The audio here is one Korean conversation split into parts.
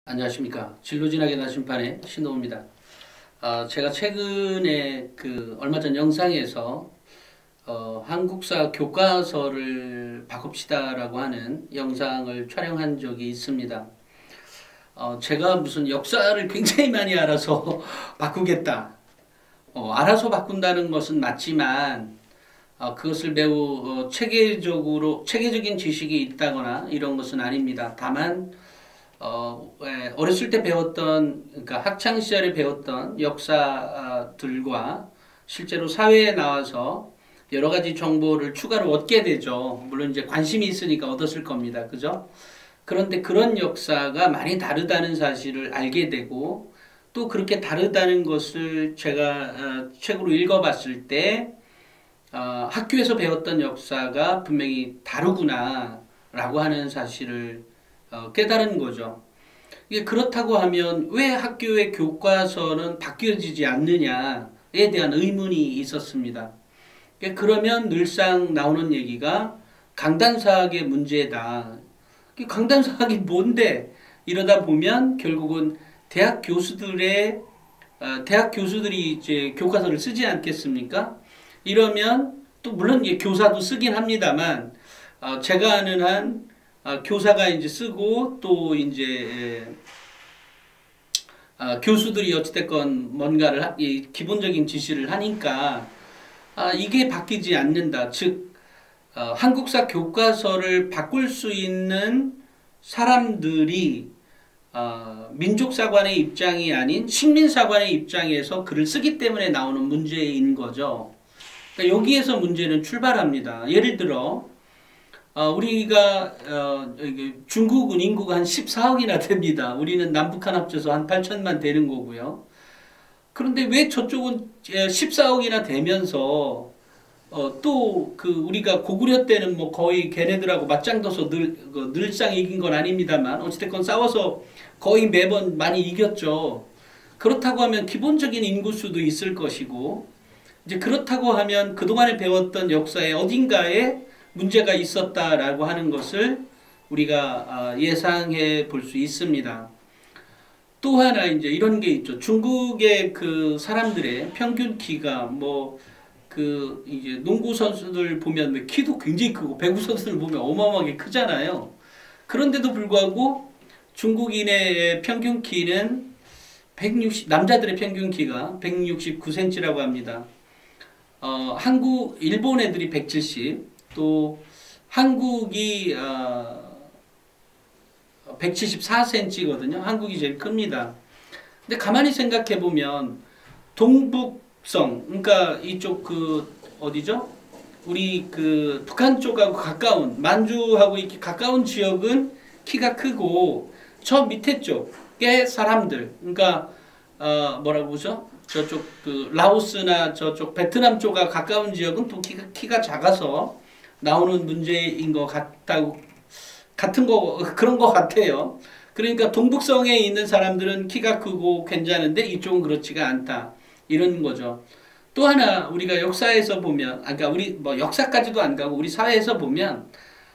안녕하십니까. 진로진학의 나침판의 신동호입니다. 제가 최근에 얼마 전 영상에서 한국사 교과서를 바꿉시다라고 하는 영상을 촬영한 적이 있습니다. 제가 무슨 역사를 굉장히 많이 알아서 바꾸겠다. 알아서 바꾼다는 것은 맞지만 그것을 매우 체계적인 지식이 있다거나 이런 것은 아닙니다. 다만 어렸을 때 배웠던, 그러니까 학창 시절에 배웠던 역사들과 실제로 사회에 나와서 여러 가지 정보를 추가로 얻게 되죠. 물론 이제 관심이 있으니까 얻었을 겁니다. 그죠? 그런데 그런 역사가 많이 다르다는 사실을 알게 되고, 또 그렇게 다르다는 것을 제가 책으로 읽어봤을 때, 학교에서 배웠던 역사가 분명히 다르구나 라고 하는 사실을 깨달은 거죠. 이게 그렇다고 하면 왜 학교의 교과서는 바뀌어지지 않느냐에 대한 의문이 있었습니다. 그러면 늘상 나오는 얘기가 강단사학의 문제다. 강단사학이 뭔데? 이러다 보면 결국은 대학 교수들이 이제 교과서를 쓰지 않겠습니까? 이러면 또 물론 이제 교사도 쓰긴 합니다만 제가 아는 한 교사가 이제 쓰고 또 이제 교수들이 어찌됐건 뭔가를 기본적인 지시를 하니까 이게 바뀌지 않는다. 즉 한국사 교과서를 바꿀 수 있는 사람들이 민족사관의 입장이 아닌 식민사관의 입장에서 글을 쓰기 때문에 나오는 문제인 거죠. 그러니까 여기에서 문제는 출발합니다. 예를 들어 우리가 중국은 인구가 한 14억이나 됩니다. 우리는 남북한 합쳐서 한 8천만 되는 거고요. 그런데 왜 저쪽은 14억이나 되면서 또 우리가 고구려 때는 뭐 거의 걔네들하고 맞짱둬서 늘상 이긴 건 아닙니다만 어찌됐건 싸워서 거의 매번 많이 이겼죠. 그렇다고 하면 기본적인 인구수도 있을 것이고, 이제 그렇다고 하면 그동안에 배웠던 역사의 어딘가에 문제가 있었다라고 하는 것을 우리가 예상해 볼 수 있습니다. 또 하나 이제 이런 게 있죠. 중국의 사람들의 평균 키가 이제 농구 선수들 보면 키도 굉장히 크고 배구 선수들 보면 어마어마하게 크잖아요. 그런데도 불구하고 중국인의 평균 키는 남자들의 평균 키가 169cm라고 합니다. 일본 애들이 170, 또 한국이 174cm거든요. 한국이 제일 큽니다. 근데 가만히 생각해 보면 동북성, 그러니까 이쪽 어디죠? 우리 북한 쪽하고 가까운 만주하고 이렇게 가까운 지역은 키가 크고 저 밑에 쪽의 사람들, 그러니까 뭐라고 보죠? 저쪽 라오스나 저쪽 베트남 쪽과 가까운 지역은 또 키가 작아서 나오는 문제인 것 그런 것 같아요. 그러니까 동북성에 있는 사람들은 키가 크고 괜찮은데 이쪽은 그렇지가 않다. 이런 거죠. 또 하나 우리가 역사에서 보면, 그러니까 우리 역사까지도 안 가고 우리 사회에서 보면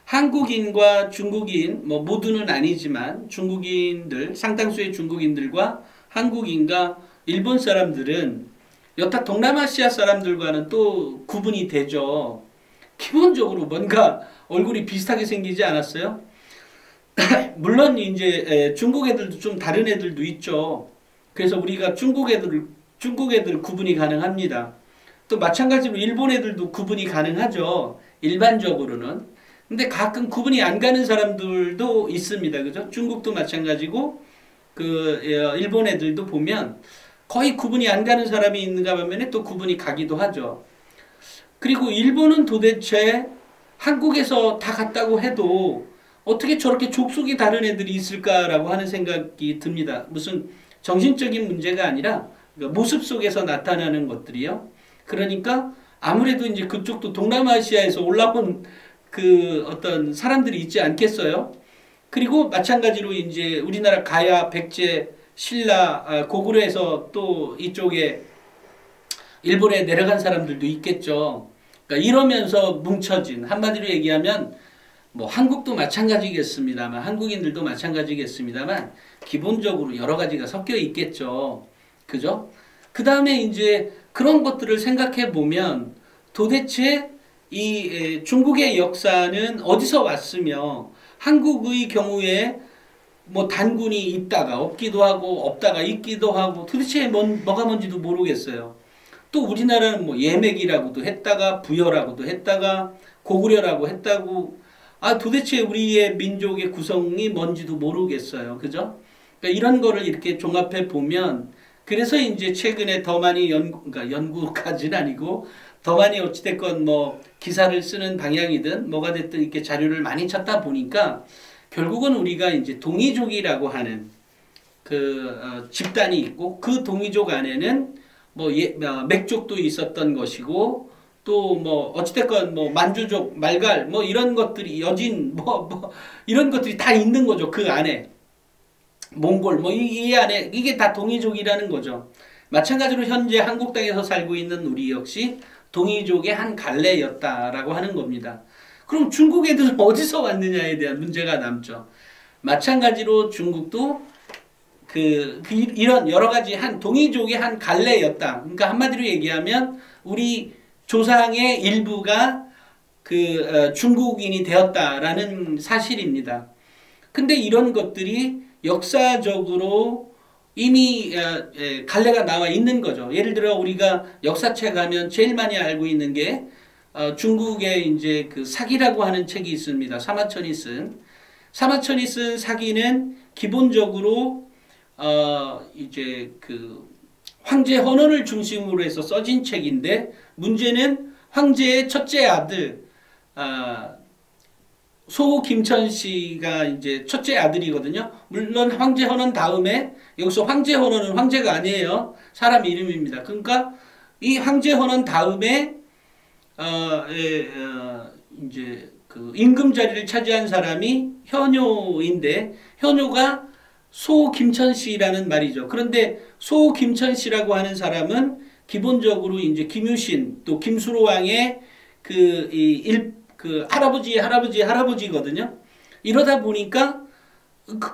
한국인과 중국인, 모두는 아니지만 중국인들, 상당수의 중국인들과 한국인과 일본 사람들은 여타 동남아시아 사람들과는 또 구분이 되죠. 기본적으로 뭔가 얼굴이 비슷하게 생기지 않았어요? 물론 이제 중국 애들도 좀 다른 애들도 있죠. 그래서 우리가 중국 애들 구분이 가능합니다. 또 마찬가지로 일본 애들도 구분이 가능하죠. 일반적으로는. 근데 가끔 구분이 안 가는 사람들도 있습니다. 그죠? 중국도 마찬가지고 일본 애들도 보면 거의 구분이 안 가는 사람이 있는가 하면 또 구분이 가기도 하죠. 그리고 일본은 도대체 한국에서 다 갔다고 해도 어떻게 저렇게 족속이 다른 애들이 있을까라고 하는 생각이 듭니다. 무슨 정신적인 문제가 아니라 모습 속에서 나타나는 것들이요. 그러니까 아무래도 이제 그쪽도 동남아시아에서 올라온 어떤 사람들이 있지 않겠어요? 그리고 마찬가지로 이제 우리나라 가야, 백제, 신라, 고구려에서 또 이쪽에 일본에 내려간 사람들도 있겠죠. 그러니까 이러면서 뭉쳐진, 한마디로 얘기하면 뭐 한국도 마찬가지겠습니다만, 한국인들도 마찬가지겠습니다만, 기본적으로 여러 가지가 섞여 있겠죠. 그죠? 그 다음에 이제 그런 것들을 생각해 보면 도대체 이 중국의 역사는 어디서 왔으며, 한국의 경우에 뭐 단군이 있다가 없기도 하고 없다가 있기도 하고 도대체 뭐가 뭔지도 모르겠어요. 또 우리나라는 뭐 예맥이라고도 했다가 부여라고도 했다가 고구려라고 했다고, 도대체 우리의 민족의 구성이 뭔지도 모르겠어요. 그죠? 그러니까 이런 거를 이렇게 종합해 보면, 그래서 이제 최근에 더 많이 그러니까 연구까지는 아니고 더 많이 어찌됐건 뭐 기사를 쓰는 방향이든 뭐가 됐든 이렇게 자료를 많이 찾다 보니까 결국은 우리가 이제 동이족이라고 하는 그 집단이 있고, 그 동이족 안에는 뭐 맥족도 있었던 것이고, 또 뭐 어찌됐건 뭐 만주족, 말갈 뭐 이런 것들이, 여진 뭐 이런 것들이 다 있는 거죠. 그 안에 몽골 뭐 이 안에 이게 다 동이족이라는 거죠. 마찬가지로 현재 한국 땅에서 살고 있는 우리 역시 동이족의 한 갈래였다라고 하는 겁니다. 그럼 중국 애들은 어디서 왔느냐에 대한 문제가 남죠. 마찬가지로 중국도 이런 여러 가지 한 동이족의 한 갈래였다. 그러니까 한마디로 얘기하면 우리 조상의 일부가 중국인이 되었다라는 사실입니다. 근데 이런 것들이 역사적으로 이미 갈래가 나와 있는 거죠. 예를 들어 우리가 역사책 가면 제일 많이 알고 있는 게 중국의 이제 그 사기라고 하는 책이 있습니다. 사마천이 쓴 사기는 기본적으로 이제 그 황제 헌원을 중심으로 해서 써진 책인데, 문제는 황제의 첫째 아들 소 김천씨가 이제 첫째 아들이거든요. 물론 황제 헌원 다음에, 여기서 황제 헌원은 황제가 아니에요. 사람 이름입니다. 그러니까 이 황제 헌원 다음에 이제 그 임금 자리를 차지한 사람이 현효인데, 현효가 소 김천씨라는 말이죠. 그런데 소 김천씨라고 하는 사람은 기본적으로 이제 김유신 또 김수로 왕의 그 할아버지거든요. 이러다 보니까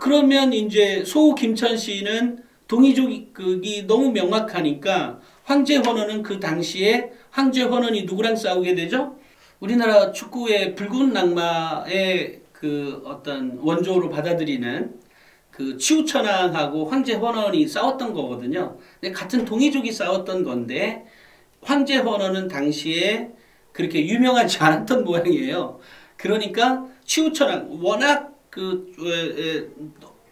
그러면 이제 소 김천씨는 동이족이 너무 명확하니까 황제 헌원은 그 당시에 황제 헌원이 누구랑 싸우게 되죠? 우리나라 축구의 붉은 낙마의 그 어떤 원조로 받아들이는 그 치우천왕하고 황제 헌원이 싸웠던 거거든요. 근데 같은 동이족이 싸웠던 건데, 황제 헌원은 당시에 그렇게 유명하지 않았던 모양이에요. 그러니까 치우천왕, 워낙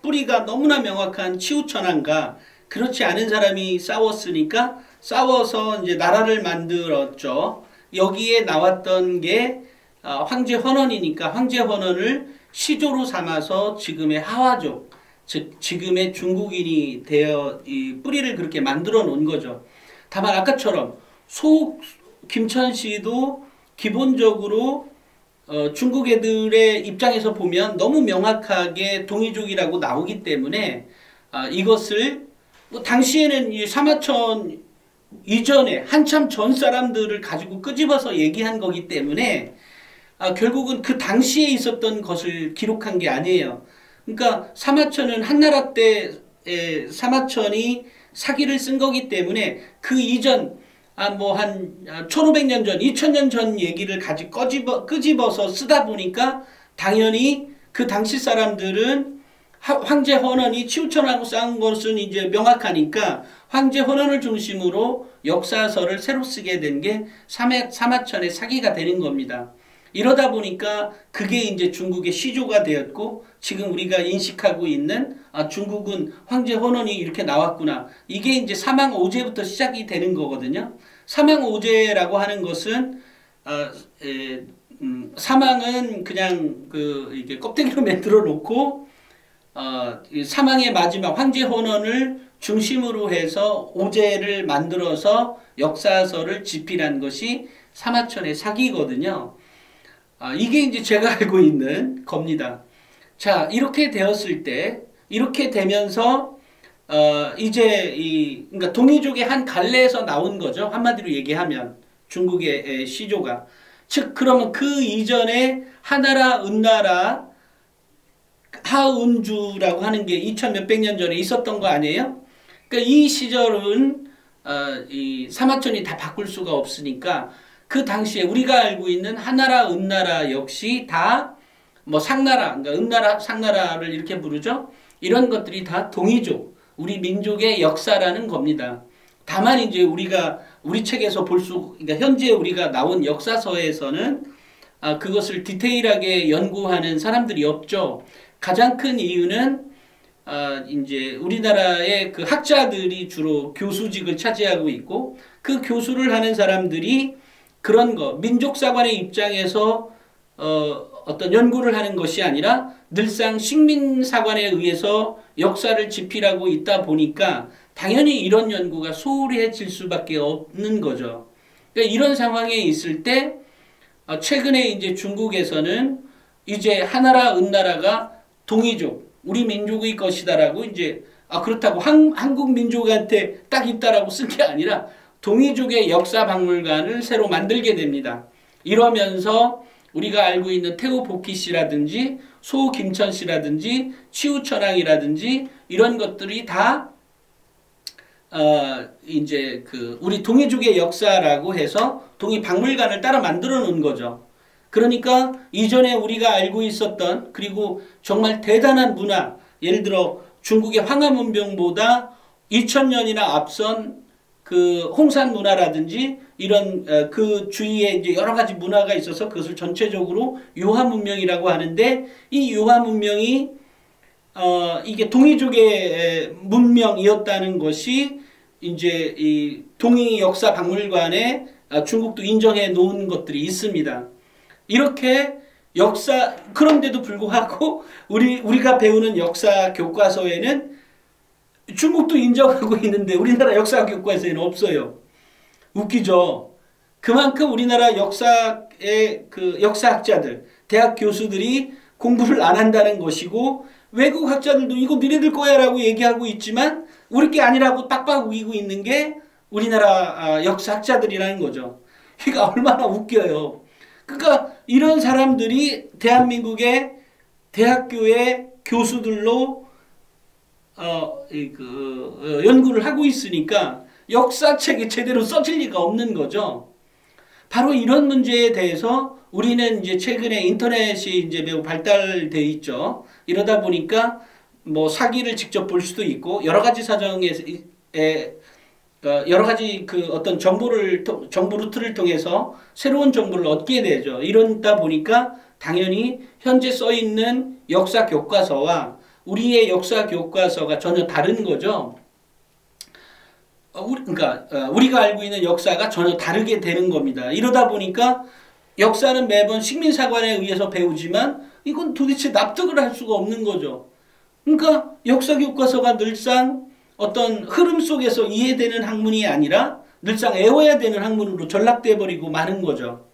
뿌리가 너무나 명확한 치우천왕과 그렇지 않은 사람이 싸웠으니까, 싸워서 이제 나라를 만들었죠. 여기에 나왔던 게 황제 헌원이니까 황제 헌원을 시조로 삼아서 지금의 하와족, 즉 지금의 중국인이 되어 이 뿌리를 그렇게 만들어 놓은 거죠. 다만 아까처럼 소 김천씨도 기본적으로 중국 애들의 입장에서 보면 너무 명확하게 동이족이라고 나오기 때문에 이것을 뭐 당시에는 이 사마천 이전에 한참 전 사람들을 가지고 끄집어서 얘기한 거기 때문에 결국은 그 당시에 있었던 것을 기록한 게 아니에요. 그러니까 사마천은 한나라 때 사마천이 사기를 쓴 거기 때문에 그 이전 뭐 한 1500년 전, 2000년 전 얘기를 끄집어서 쓰다 보니까 당연히 그 당시 사람들은 황제 헌원이 치우천하고 싸운 것은 이제 명확하니까 황제 헌원을 중심으로 역사서를 새로 쓰게 된 게 사마천의 사기가 되는 겁니다. 이러다 보니까 그게 이제 중국의 시조가 되었고, 지금 우리가 인식하고 있는 중국은 황제 헌원이 이렇게 나왔구나. 이게 이제 사망오제부터 시작이 되는 거거든요. 사망오제라고 하는 것은 사망은 그냥 이게 껍데기로 만들어 놓고 사망의 마지막 황제 헌원을 중심으로 해서 오제를 만들어서 역사서를 집필한 것이 사마천의 사기거든요. 이게 이제 제가 알고 있는 겁니다. 자, 이렇게 되었을 때, 이렇게 되면서 이제 그러니까 동이족의 한 갈래에서 나온 거죠. 한마디로 얘기하면 중국의 시조가. 즉 그러면 그 이전에 하나라, 은나라, 하은주라고 하는 게 2000 몇백 년 전에 있었던 거 아니에요? 그러니까 이 시절은 이 사마천이 다 바꿀 수가 없으니까 그 당시에 우리가 알고 있는 하나라, 은나라 역시 다 뭐 상나라, 그러니까 은나라, 상나라를 이렇게 부르죠. 이런 것들이 다 동이족, 우리 민족의 역사라는 겁니다. 다만 이제 우리가 우리 책에서 그러니까 현재 우리가 나온 역사서에서는 그것을 디테일하게 연구하는 사람들이 없죠. 가장 큰 이유는 이제 우리나라의 그 학자들이 주로 교수직을 차지하고 있고 그 교수를 하는 사람들이 그런 거 민족사관의 입장에서 어떤 연구를 하는 것이 아니라 늘상 식민사관에 의해서 역사를 집필하고 있다 보니까 당연히 이런 연구가 소홀해질 수밖에 없는 거죠. 그러니까 이런 상황에 있을 때 최근에 이제 중국에서는 이제 하나라, 은나라가 동이족, 우리 민족의 것이다라고 이제 그렇다고 한국 민족한테 딱 있다라고 쓴 게 아니라 동이족의 역사박물관을 새로 만들게 됩니다. 이러면서 우리가 알고 있는 태호복희 씨라든지 소김천 씨라든지 치우천왕이라든지 이런 것들이 다 이제 그 우리 동이족의 역사라고 해서 동이박물관을 따로 만들어 놓은 거죠. 그러니까 이전에 우리가 알고 있었던 그리고 정말 대단한 문화, 예를 들어 중국의 황하문명보다 2000년이나 앞선 그 홍산 문화라든지 이런 그 주위에 이제 여러 가지 문화가 있어서 그것을 전체적으로 유화 문명이라고 하는데 이 유화 문명이 이게 동이족의 문명이었다는 것이 이제 이 동이 역사 박물관에 중국도 인정해 놓은 것들이 있습니다. 이렇게 그런데도 불구하고 우리가 배우는 역사 교과서에는 중국도 인정하고 있는데 우리나라 역사 교과서에는 없어요. 웃기죠. 그만큼 우리나라 역사의 그 역사학자들, 대학 교수들이 공부를 안 한다는 것이고 외국 학자들도 이거 니네들 거야라고 얘기하고 있지만 우리 게 아니라고 빡빡 우기고 있는 게 우리나라 역사학자들이라는 거죠. 이게 얼마나 웃겨요. 그러니까 이런 사람들이 대한민국의 대학교의 교수들로 연구를 하고 있으니까 역사책이 제대로 써질 리가 없는 거죠. 바로 이런 문제에 대해서 우리는 이제 최근에 인터넷이 이제 매우 발달돼 있죠. 이러다 보니까 뭐 사기를 직접 볼 수도 있고 여러 가지 사정에 여러 가지 그 어떤 정보 루트를 통해서 새로운 정보를 얻게 되죠. 이러다 보니까 당연히 현재 써 있는 역사 교과서와 우리의 역사 교과서가 전혀 다른 거죠. 그러니까 우리가 알고 있는 역사가 전혀 다르게 되는 겁니다. 이러다 보니까 역사는 매번 식민사관에 의해서 배우지만 이건 도대체 납득을 할 수가 없는 거죠. 그러니까 역사 교과서가 늘상 어떤 흐름 속에서 이해되는 학문이 아니라 늘상 외워야 되는 학문으로 전락돼 버리고 마는 거죠.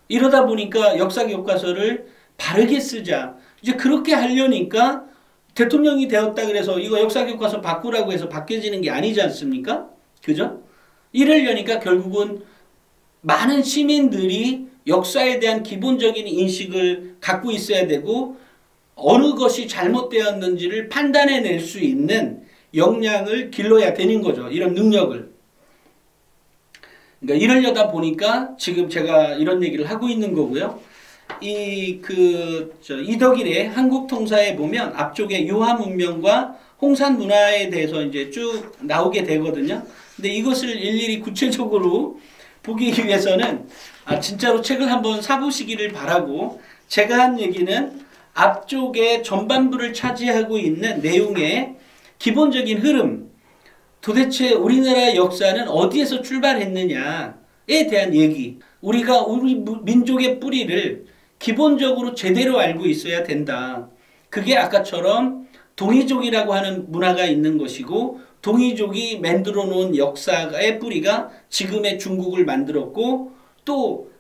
이러다 보니까 역사 교과서를 바르게 쓰자. 이제 그렇게 하려니까 대통령이 되었다 그래서 이거 역사 교과서 바꾸라고 해서 바뀌어지는 게 아니지 않습니까? 그죠? 이러려니까 결국은 많은 시민들이 역사에 대한 기본적인 인식을 갖고 있어야 되고 어느 것이 잘못되었는지를 판단해낼 수 있는 역량을 길러야 되는 거죠. 이런 능력을. 그러니까 이러려다 보니까 지금 제가 이런 얘기를 하고 있는 거고요. 이덕일의 한국통사에 보면 앞쪽에 유화 문명과 홍산 문화에 대해서 이제 쭉 나오게 되거든요. 근데 이것을 일일이 구체적으로 보기 위해서는 진짜로 책을 한번 사보시기를 바라고 제가 한 얘기는 앞쪽에 전반부를 차지하고 있는 내용의 기본적인 흐름, 도대체 우리나라 역사는 어디에서 출발했느냐에 대한 얘기, 우리가 우리 민족의 뿌리를 기본적으로 제대로 알고 있어야 된다. 그게 아까처럼 동이족이라고 하는 문화가 있는 것이고 동이족이 만들어 놓은 역사의 뿌리가 지금의 중국을 만들었고 또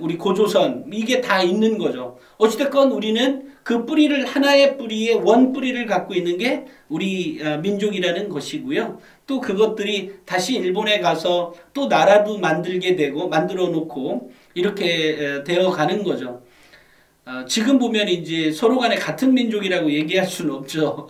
우리 고조선 이게 다 있는 거죠. 어찌됐건 우리는 그 뿌리를 하나의 뿌리에 원 뿌리를 갖고 있는 게 우리 민족이라는 것이고요. 또 그것들이 다시 일본에 가서 또 나라도 만들게 되고 만들어 놓고 이렇게 되어 가는 거죠. 지금 보면 이제 서로 간에 같은 민족이라고 얘기할 수는 없죠.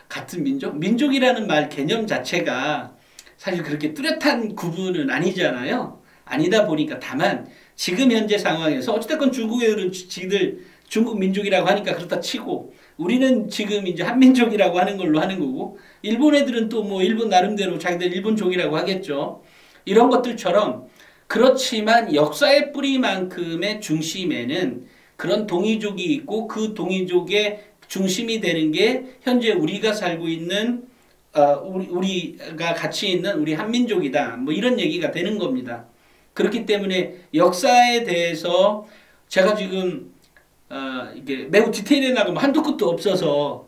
같은 민족? 민족이라는 말 개념 자체가 사실 그렇게 뚜렷한 구분은 아니잖아요. 아니다 보니까 다만 지금 현재 상황에서 어찌됐건 중국 애들은 지들 중국 민족이라고 하니까 그렇다 치고 우리는 지금 이제 한민족이라고 하는 걸로 하는 거고 일본 애들은 또 뭐 일본 나름대로 자기들 일본족이라고 하겠죠. 이런 것들처럼 그렇지만 역사의 뿌리만큼의 중심에는 그런 동이족이 있고 그 동이족의 중심이 되는 게 현재 우리가 살고 있는 우리가 같이 있는 우리 한민족이다. 뭐 이런 얘기가 되는 겁니다. 그렇기 때문에 역사에 대해서 제가 지금 이게 매우 디테일에 나가면 한도 끝도 없어서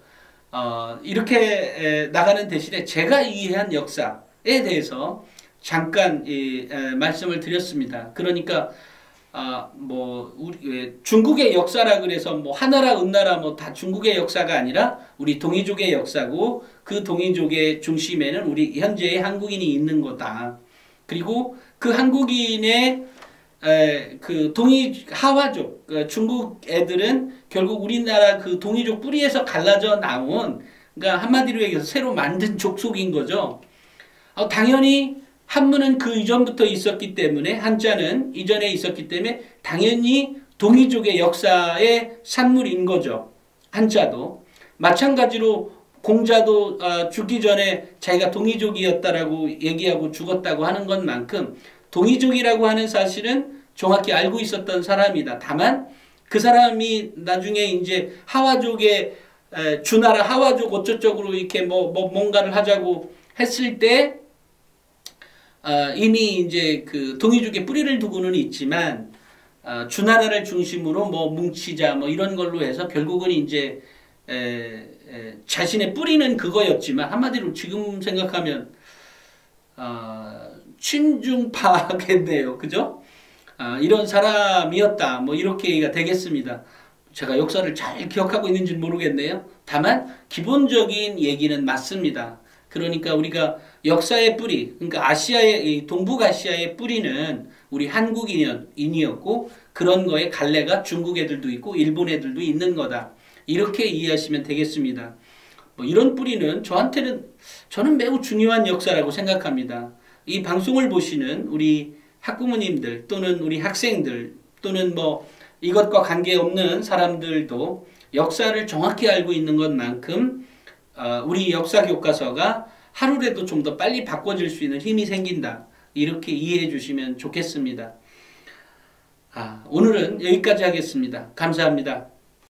이렇게 나가는 대신에 제가 이해한 역사에 대해서 잠깐 말씀을 드렸습니다. 그러니까 뭐 우리 중국의 역사라 그래서 뭐 하나라 은나라 뭐 다 중국의 역사가 아니라 우리 동이족의 역사고 그 동이족의 중심에는 우리 현재의 한국인이 있는 거다. 그리고 그 한국인의 그 하와족 중국 애들은 결국 우리나라 그 동이족 뿌리에서 갈라져 나온 그러니까 한마디로 얘기해서 새로 만든 족속인 거죠. 당연히 한문은 그 이전부터 있었기 때문에 한자는 이전에 있었기 때문에 당연히 동이족의 역사의 산물인 거죠. 한자도 마찬가지로 공자도 죽기 전에 자기가 동이족이었다라고 얘기하고 죽었다고 하는 것만큼 동이족이라고 하는 사실은 정확히 알고 있었던 사람이다. 다만 그 사람이 나중에 이제 하와족의 주나라 하와족 어쩌적으로 이렇게 뭔가를 하자고 했을 때 이미 이제 그 동이족의 뿌리를 두고는 있지만 주나라를 중심으로 뭐 뭉치자 뭐 이런 걸로 해서 결국은 이제 자신의 뿌리는 그거였지만 한마디로 지금 생각하면 친중파겠네요. 그죠? 이런 사람이었다. 뭐 이렇게 얘기가 되겠습니다. 제가 역사를 잘 기억하고 있는지는 모르겠네요. 다만 기본적인 얘기는 맞습니다. 그러니까 우리가 역사의 뿌리, 그러니까 아시아의 동북아시아의 뿌리는 우리 한국인이었고 그런 거에 갈래가 중국 애들도 있고 일본 애들도 있는 거다. 이렇게 이해하시면 되겠습니다. 뭐 이런 뿌리는 저는 매우 중요한 역사라고 생각합니다. 이 방송을 보시는 우리 학부모님들 또는 우리 학생들 또는 뭐 이것과 관계없는 사람들도 역사를 정확히 알고 있는 것만큼 우리 역사 교과서가 하루라도 좀 더 빨리 바꿔질 수 있는 힘이 생긴다. 이렇게 이해해 주시면 좋겠습니다. 오늘은 여기까지 하겠습니다. 감사합니다.